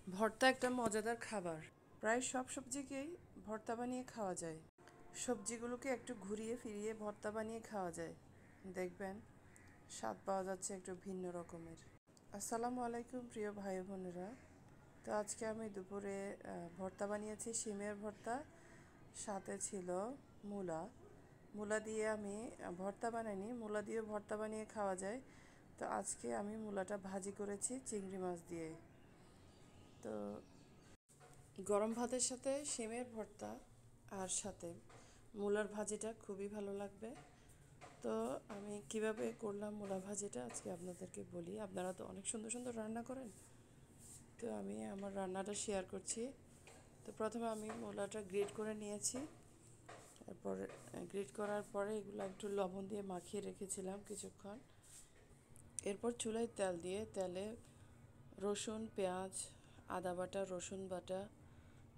ভর্তা একটা মজাদার খাবার। প্রায় সব সবজিকেই ভর্তা বানিয়ে খাওয়া যায়। সবজিগুলোকে একটু ঘুরিয়ে ফিরিয়ে ভর্তা বানিয়ে খাওয়া যায়। দেখবেন স্বাদ পাওয়া যাচ্ছে একটু ভিন্ন রকমের। আসসালামু আলাইকুম প্রিয় ভাই বোনেরা। তো আজকে আমি দুপুরে ভর্তা বানিয়েছি, শিমের ভর্তা। সাথে ছিল মূলা। মূলা দিয়ে আমি ভর্তা বানাইনি, মূলা দিয়ে ভর্তা বানিয়ে খাওয়া যায়। তো আজকে আমি মূলাটা ভাজি করেছি চিংড়ি মাছ দিয়ে। তো গরম ভাতের সাথে শিমের ভর্তা আর সাথে মূলার ভাজিটা খুবই ভালো লাগবে। তো আমি কিভাবে করলাম মূলা ভাজিটা আজকে আপনাদেরকে বলি। আপনারা তো অনেক সুন্দর সুন্দর রান্না করেন, তো আমি আমার রান্নাটা শেয়ার করছি। তো প্রথমে আমি মূলাটা গ্রেট করে নিয়েছি। তারপর গ্রেট করার পরে এগুলো একটু লবণ দিয়ে মাখিয়ে রেখেছিলাম কিছুক্ষণ। এরপর চুলায় তেল দিয়ে তেলে রসুন, পেঁয়াজ, আদা বাটা, রসুন বাটা,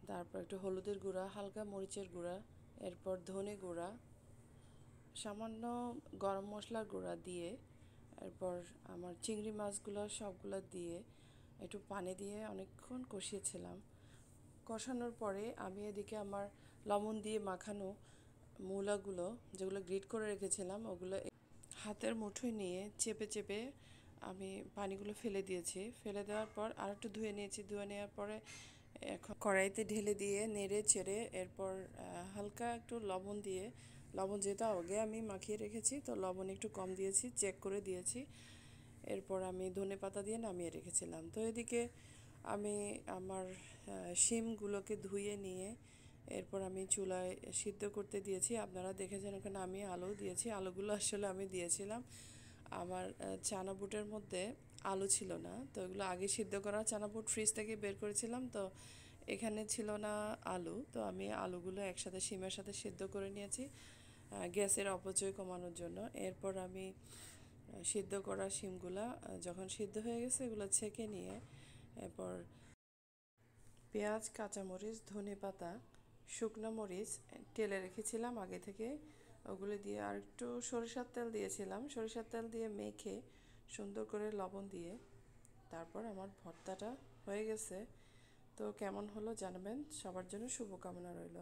তারপর একটু হলুদের গুঁড়া, হালকা মরিচের গুঁড়া, এরপর ধনে গুঁড়া, সামান্য গরম মশলার গুঁড়া দিয়ে এরপর আমার চিংড়ি মাছগুলো সবগুলো দিয়ে একটু পানি দিয়ে অনেকক্ষণ কষিয়েছিলাম। কষানোর পরে আমি এদিকে আমার লবণ দিয়ে মাখানো মূলাগুলো যেগুলো গ্রেট করে রেখেছিলাম ওগুলো হাতের মুঠোয় নিয়ে চেপে চেপে আমি পানিগুলো ফেলে দিয়েছি। ফেলে দেওয়ার পর আর একটু ধুয়ে নিয়েছি। ধুয়ে নেওয়ার পরে এখন কড়াইতে ঢেলে দিয়ে নেড়ে চেড়ে এরপর হালকা একটু লবণ দিয়ে, লবণ যেহেতু আগে আমি মাখিয়ে রেখেছি তো লবণ একটু কম দিয়েছি, চেক করে দিয়েছি। এরপর আমি ধনেপাতা দিয়ে নামিয়ে রেখেছিলাম। তো এদিকে আমি আমার শিমগুলোকে ধুয়ে নিয়ে এরপর আমি চুলায় সিদ্ধ করতে দিয়েছি। আপনারা দেখেছেন ওখানে আমি আলু দিয়েছি। আলুগুলো আসলে আমি দিয়েছিলাম আমার চানা বুটের মধ্যে আলু ছিল না, তো এগুলো আগে সিদ্ধ করা চানা বুট ফ্রিজ থেকে বের করেছিলাম। তো এখানে ছিল না আলু, তো আমি আলুগুলো একসাথে শিমের সাথে সিদ্ধ করে নিয়েছি গ্যাসের অপচয় কমানোর জন্য। এরপর আমি সিদ্ধ করা শিমগুলা যখন সিদ্ধ হয়ে গেছে এগুলো ছেঁকে নিয়ে এরপর পেঁয়াজ, কাঁচামরিচ, ধনেপাতা, শুকনো মরিচ তেলে রেখেছিলাম আগে থেকে, ওগুলো দিয়ে আর একটু সরিষার তেল দিয়েছিলাম। সরিষার তেল দিয়ে মেখে সুন্দর করে লবণ দিয়ে তারপর আমার ভর্তাটা হয়ে গেছে। তো কেমন হলো জানাবেন। সবার জন্য শুভকামনা রইল।